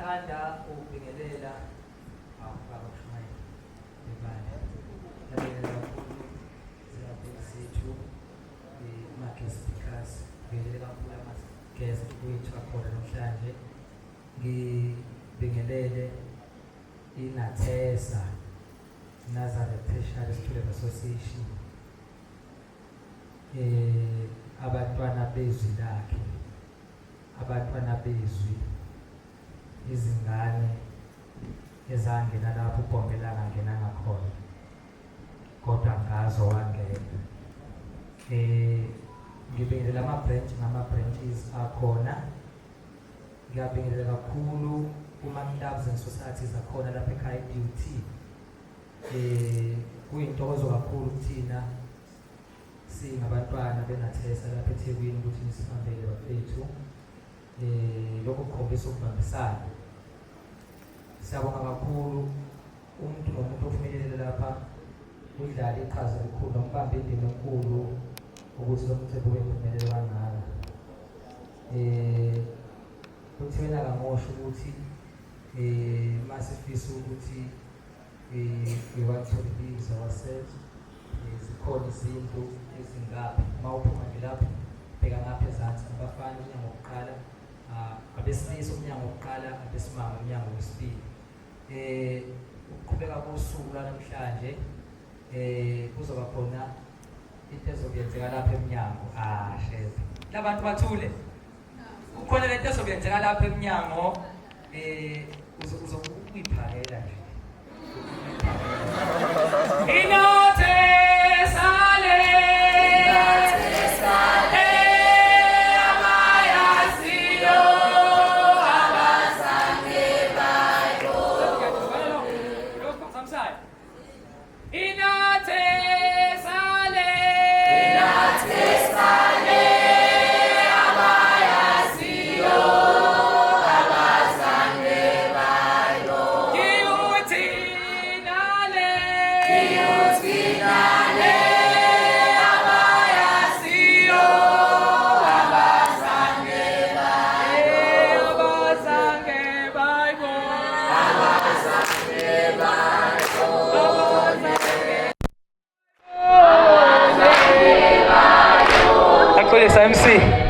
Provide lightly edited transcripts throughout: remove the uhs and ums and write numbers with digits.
ngiyathanda ukubingelela baba Mshumayeli ebandla. Ngiyabingelela kakhulu zilapho zethu ama-guest speakers. Ngibingelela kakhulu ama-guest wethu akhona namhlanje. Ngibingelele iNathesa Nazareth Tertiary Student Association, abantwana bezwi lakhe, abantwana bezwi, izingane ezangena lapho uBhombelanga angena ngakhona kodwa ngazo wangena. Ngibingelela ama-branches akhona. Ngiyabingelela kakhulu kuma-clubs and societies akhona lapha ekhaya duty. Kuyintokozo kakhulu kuthina singabantwana beNathesa lapha eThekwini ukuthi nisihambele bafethu. Lokho kukhombisa ukubambisana. Siyabonga kakhulu umuntu nomuntu ofinyelele lapha udlala iqhaza elikhulu nokubamba indima enkulu ukuthi lo mthetho wempumelelo kangaka. Kuthina ngamosho ukuthi masifisa ukuthi we want to release ourselves. Zikhona izinto ezingaphi uma uphuma lapho bheka ngapha ezansi abafana umnyango wokuqala, abesilisa umnyango wokuqala, abesimame umnyango wesibili. Ukuqhubeka kosuku namhlanje kuzoba khona into ezokuyenzeka lapha emnyango. Sheza labantu bathule, kukhona lento ezokuyenzeka lapha emnyango. Uzokuyiphakela nje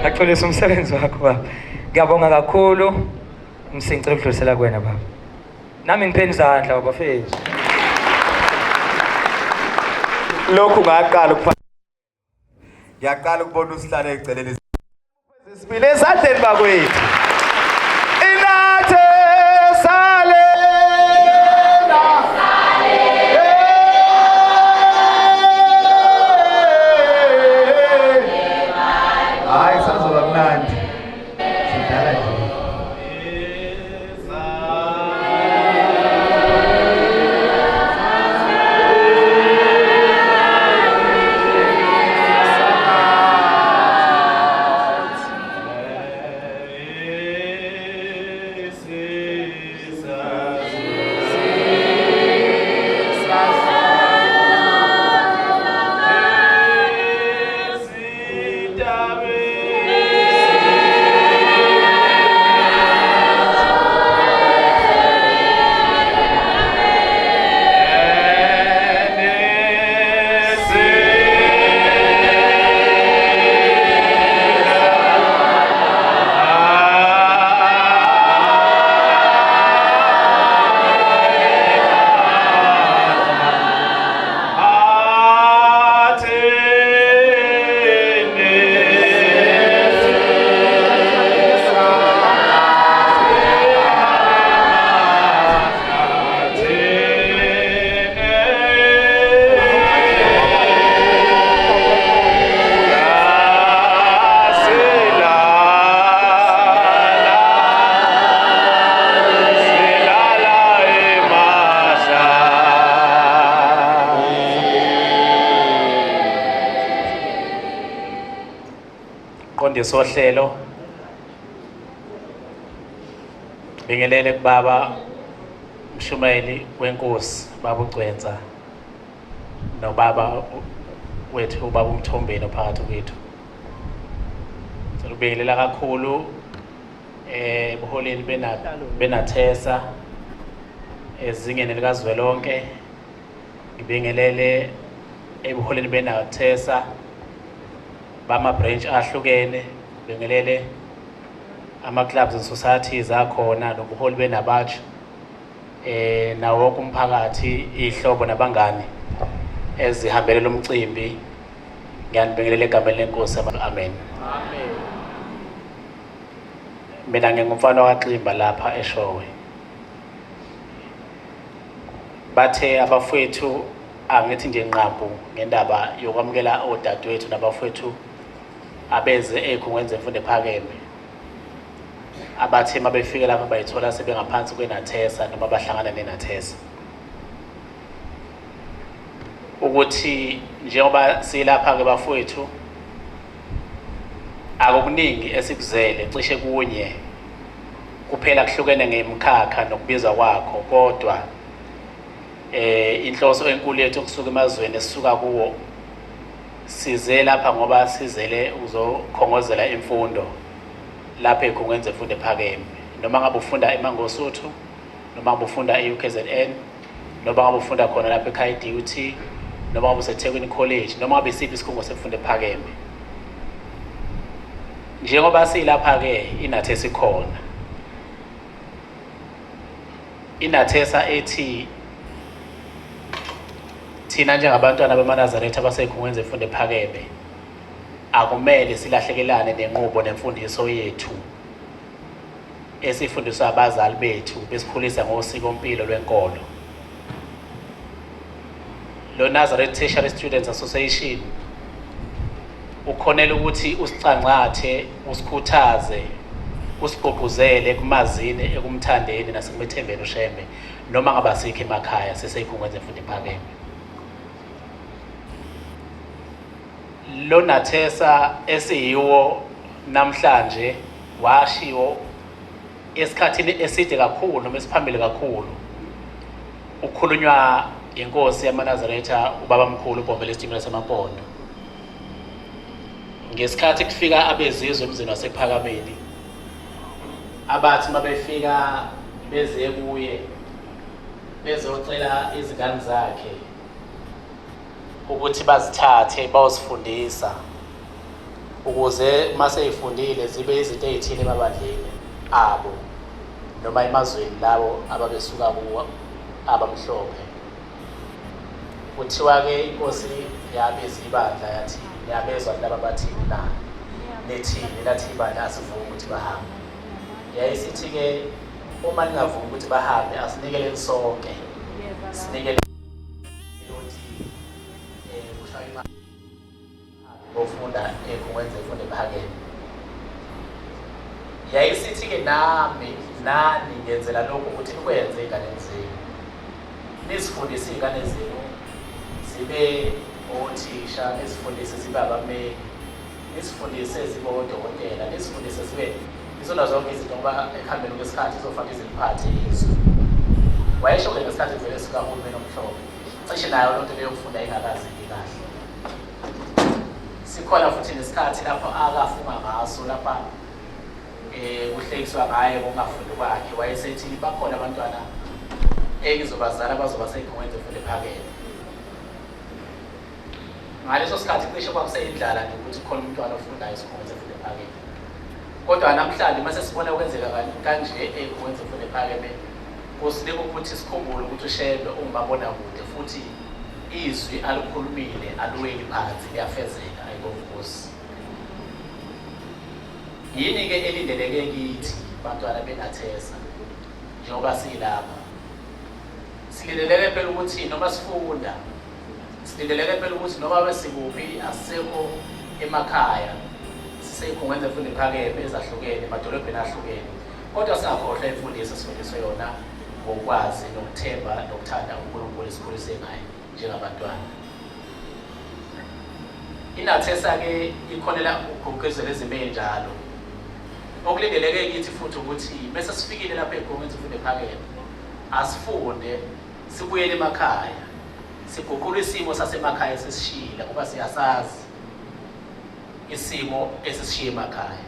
Axolisa umsebenzi wakho baba. Ngiyabonga kakhulu. Ngicela ukudlulisela kuwena baba. Nami ngipheni izandla bafethu. Lokhu ngiyaqala ukubona usihlale eceleni. Sibile esandleni bakwethu. Inathesa le. Sohlelo bingelele kubaba Mshumayeli wenkosi, baba uGcwensa nobaba wethu ubaba uMthombeni phakathi kwethu. Ngibingelela kakhulu ebuholini benathesa ezingeni likazwelonke. Ngibingelele ebuholini benathesa bama-branch ahlukene, ngibingelele ama-clubs and societies akhona nobuholi benabatsha nawo wonke umphakathi, ihlobo nabangani ezihambele lo mcimbi. Ngiyanibingelela egameni lenkosi. Amen. Mina ngingumfana waXimba lapha eShowe. Bathe abafowethu angithi nje nqambu ngendaba yokwamukela odadewethu nabafowethu abeze ey'khungweni zemfundo ephakeme. Abathe uma befike lapho bayithola sebengaphansi kwenathesa noma bahlangana nenathesa. Ukuthi njengoba silapha-ke bafowethu, akukuningi esikuzele, cishe kunye kuphela kuhlukene ngemkhakha nokubizwa kwakho, kodwa inhloso enkulu yethu kusuka emazweni esisuka kuwo, size lapha ngoba sizele uzokhongozela imfundo lapha ey'khungweni zemfundo ephakeme. Noma ngabe ufunda eMangosuthu, noma ngabe ufunda e-UKZN, noma ngabe ufunda khona lapha ekhaya DUT, noma ngabe useThekwini College, noma ngabe isiphi isikhungo semfundo ephakeme. Njengoba silapha-ke inathesa ikhona. Inathesa ethi thina njengabantwana bamaNazaretha abasey'khungweni zemfundo ephakeme akumele silahlekelane nenqubo nemfundiso yethu esifundiswa abazali bethu besikhulisa ngosikompilo lwenkolo. Lo Nazareth Tertiary Students Association ukhonela ukuthi usicangathe, usikhuthaze, usigqugquzele ekumazini, ekumthandeni nasekumethembeni uShembe noma ngabe asikho emakhaya sesey'khungweni zemfundo ephakeme. Lo nathesa esiyiwo namhlanje washiwo esikhathini eside kakhulu noma esiphambili kakhulu ukhulunywa inkosi yamaNazaretha ubaba mkhulu uBhomvele Sithimela Semampondo. Ngesikhathi kufika abezizwe emzini wasePhakameni, abathi uma befika beze kuye bezocela izingane zakhe ukuthi bazithathe bayosifundisa ukuze uma seyifundile zibe izinto ey'thile emabandleni abo noma emazweni labo ababesuka kuwo abamhlophe. Kuthiwa-ke inkosi yabiza ibandla yathi, niyabezwa laba bathini na? Nethini? Lathi ibandla asivumi ukuthi bahambe. Yayisithi-ke uma ningavumi ukuthi bahambe asinikeleni sonke, sinikele ofunda ey'khungweni zemfundo ephakeme. Yayisithi-ke nani ngenzela lokhu ukuthi nikwenze ey'nganeni zenu, nisifundise iy'ngane zenu zibe othisha, nisifundise zibe abameli, nisifundise zibe odokotela, nisifundise zibe izona zonke izinto ngoba ekuhambeni kwesikhathi izofaka iziliphathe izwe. Wayesho-ke ngesikhathi vele sikahulumeni omhlophe, cishe nayo loo nto leyokufunda ingakazeki kahle. Sikhona futhi nesikhathi lapho akafunga ngaso, lapha kuhlekiswa ngaye ngokungafundi kwakhe. Wayesethi bakhona abantwana engizobazala bazoba sey'khungweni zemfundo ephakeme. Ngaleso sikhathi cishe kwakuseyindlala nje ukuthi khona umntwana ofundayo esikhungweni zemfundo ephakeme. Kodwa namhlanje mase sibona kwenzeka kanje ey'khungweni zemfundo ephakeme, kusinika ukuthi sikhumbule ukuthi uShembe ungumabonakude futhi izwi alikhulumile aluweli phansi, liyafezeka. Ayikho. Yini-ke elindeleke kithi bantwana benathesa njengoba silapha? Silindeleke phela ukuthi noma sifunda, silindeleke phela ukuthi noma besikuphi asisekho emakhaya, sisey'khungweni zemfundo ephakeme ezahlukene, emadolobheni ahlukene, kodwa singakhohlwa imfundiso esifundiswe yona ngokwazi nokuthemba nokuthanda uNkulunkulu esikhulise ngayo njengabantwana. Inathesa-ke ikhonela ukugqugquzela izimo ey'njalo. Okulindeleke kithi futhi ukuthi bese sifikile lapha ey'khungweni zemfundo ephakeme asifunde, sibuyele emakhaya, siguqule isimo sasemakhaya esisishiyile ngoba siyasazi isimo esisishiye emakhaya.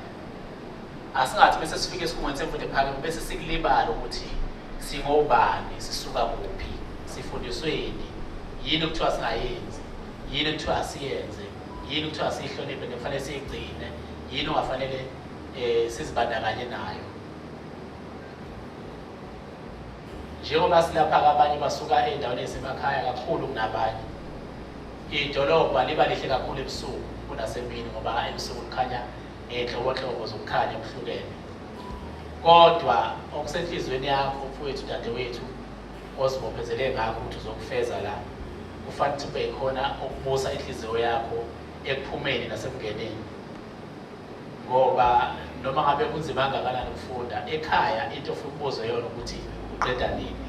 asingathi bese sifike esikhungweni semfundo ephakeme bese sikulibala ukuthi singobani, sisuka kuphi, sifundisweni, yini ukuthiwa singayenzi, yini ukuthiwa siyenze, yini ukuthiwa siyihloniphe nekufanele siyigcine, yini ongafanele sizibandakanye nayo. Njengoba silapha abanye basuka endaweni ezemakhaya kakhulu kunabanye, idolobha liba lihle kakhulu ebusuku kunasemini ngoba ebusuku kukhanya enhlobonhlobo zokukhanya okuhlukene. Kodwa okusenhlizweni yakho mfowethu, dadewethu, ozibophezele ngakho ukuthi uzokufeza la, kufanele ukuthi kube khona ukubusa inhliziyo yakho ekuphumeni nasekungeneni. Ngoba noma ngabe kunzima kangakanani ukufunda ekhaya, into ofuna ukubuzwa yona ukuthi uqeda nini.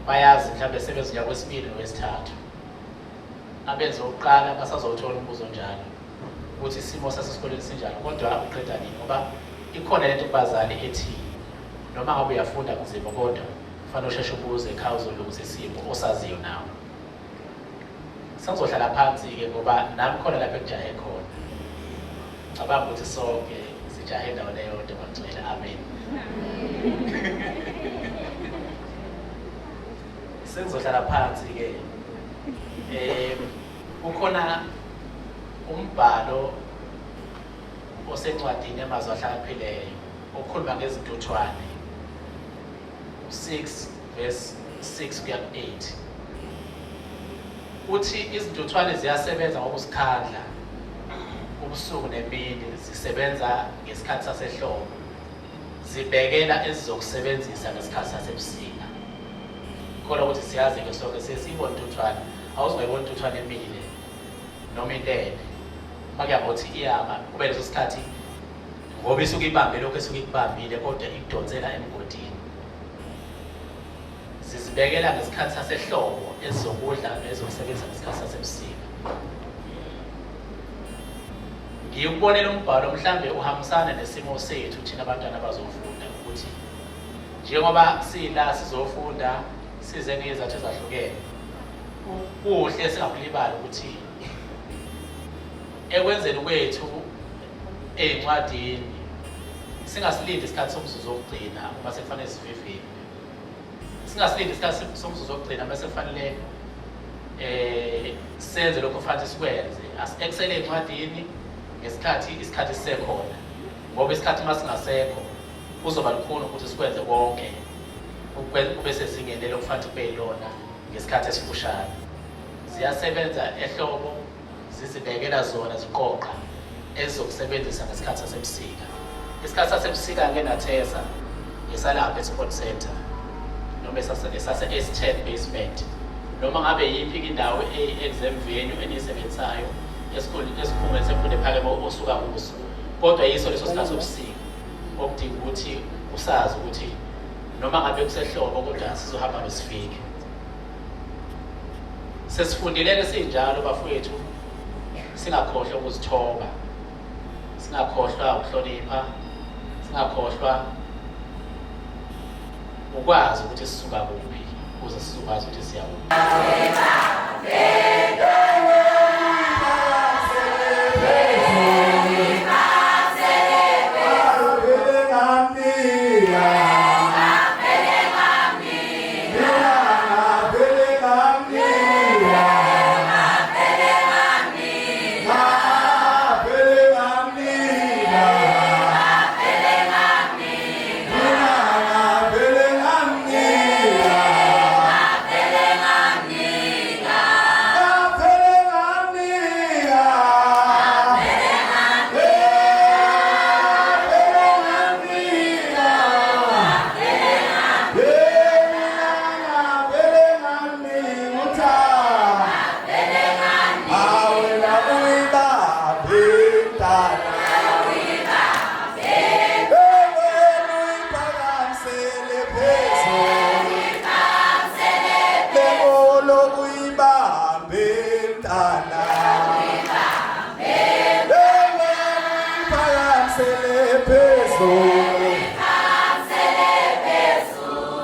Bayazi mhlawumbe sebezoya kwesibili nowesithathu, abenze oqala basazothola umbuzo njalo ukuthi isimo sasesikoleni sinjalo, kodwa uqeda nini. Ngoba ikhona lento kubazali ethi noma ngabe uyafunda kunzima kodwa kufanele usheshe ubuze ekhaya uzolungisa isimo osaziyo nawe. Sengizohlala phansi-ke ngoba nami khona lapho ekujahe khona. Cabanga ukuthi sonke sijahe endaweni eyodwa bangcwele. Amen. Sengizohlala phansi-ke. Kukhona umbhalo osencwadini yamazwi ahlakaniphileyo okhuluma ngezintuthwane 6 verse 6 kuya ku-8. Uthi izintuthwane ziyasebenza ngokusikhandla ubusuku nemini, zisebenza ngesikhathi sasehlobo, zibhekela ezizokusebenzisa ngesikhathi sasebusika. Khona ukuthi siyazi-ke sonke sesiyibona intuthwane, awuzungayibona intuthwane emile noma intene. Makuyabothi iyama kube leso sikhathi ngoba isuke ibambe lokho esuke ikubambile kodwa ikudonsela emgodini. Zizibekela ngesikhathi sasehlobo ezizokudla nezokusebenzisa ngesikhathi sasebusika. Ngiyukubonela umbhalo mhlambe uhambisana nesimo sethu thina abantwana abazofunda ukuthi njengoba sila sizofunda size ngezathu ezahlukene, kuhle singakulibala ukuthi ekwenzeni kwethu ey'ncwadini singasilindi isikhathi somzuzu wokugcina uma sekufanele sivivinye. Singasilindi isikhathi somzuzu wokugcina uma sekufanele senze lokho kufanele sikwenze. Asieksele ey'ncwadini ngesikhathi isikhathi sisekhona, ngoba isikhathi uma singasekho kuzoba lukhuni ukuthi sikwenze konke kube sezingeni lokufanele kube yilona ngesikhathi esifushane. Ziyasebenza ehlobo, zizibekela zona ziqoqa ezizokusebenzisa ngesikhathi sasebusika. Isikhathi sasebusika ngenathesa esalapha e-sport center noma esase-S10 basement noma ngabe yiphi indawo e-exam venue eniyisebenzisayo esikhungweni semfundo ephakeme osuka kuso, kodwa yiso leso sikhathi sobusika okudinga ukuthi usazi ukuthi noma ngabe kusehlobo kodwa sizohamba besifike. Sesifundile-ke sinjalo bafowethu, singakhohlwa ukuzithoba, singakhohlwa ukuhlonipha, singakhohlwa ukwazi ukuthi sisuka kuphi ukuze sizokwazi ukuthi siya kuphi.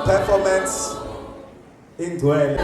Performance ingcwele.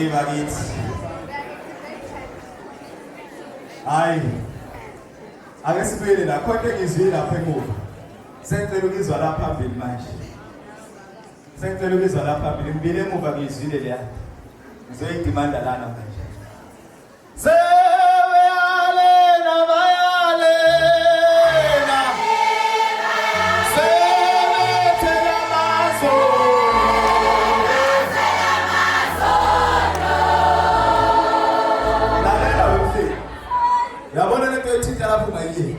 bakithi. Hayi. Ake sibuyele la khona engizwile lapha emuva. Sengicela ukuzwa lapha phambili manje. Sengicela ukuzwa lapha phambili. Ngibile emuva ngizwile leya. Ngizoyidimanda lana manje. Yabona lento ethinta lapho mayini.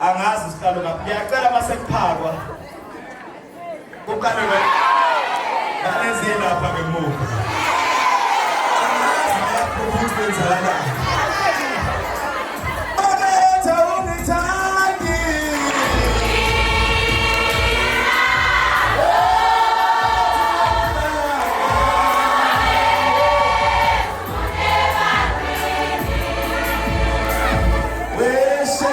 Angazi sihlalo ngapha. Ngiyacela mase kuphakwa. Kuqale ngalezi lapha ngemuva. Angazi kwenzakala. Oletha ungithandi. Weshe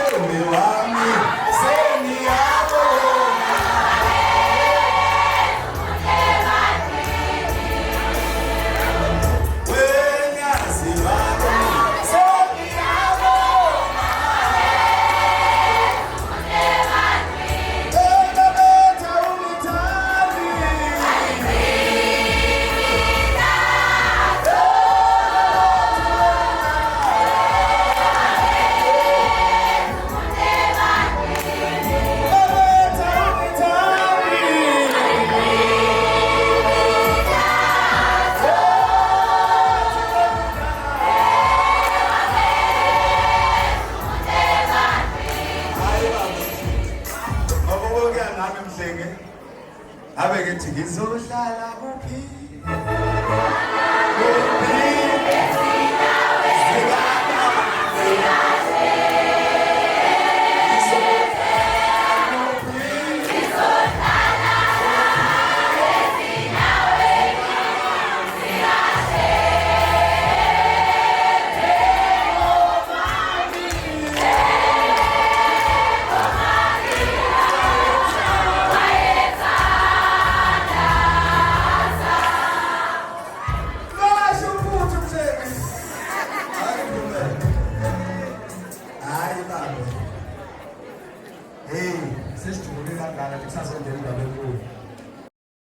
ethi ngizohlala kuphi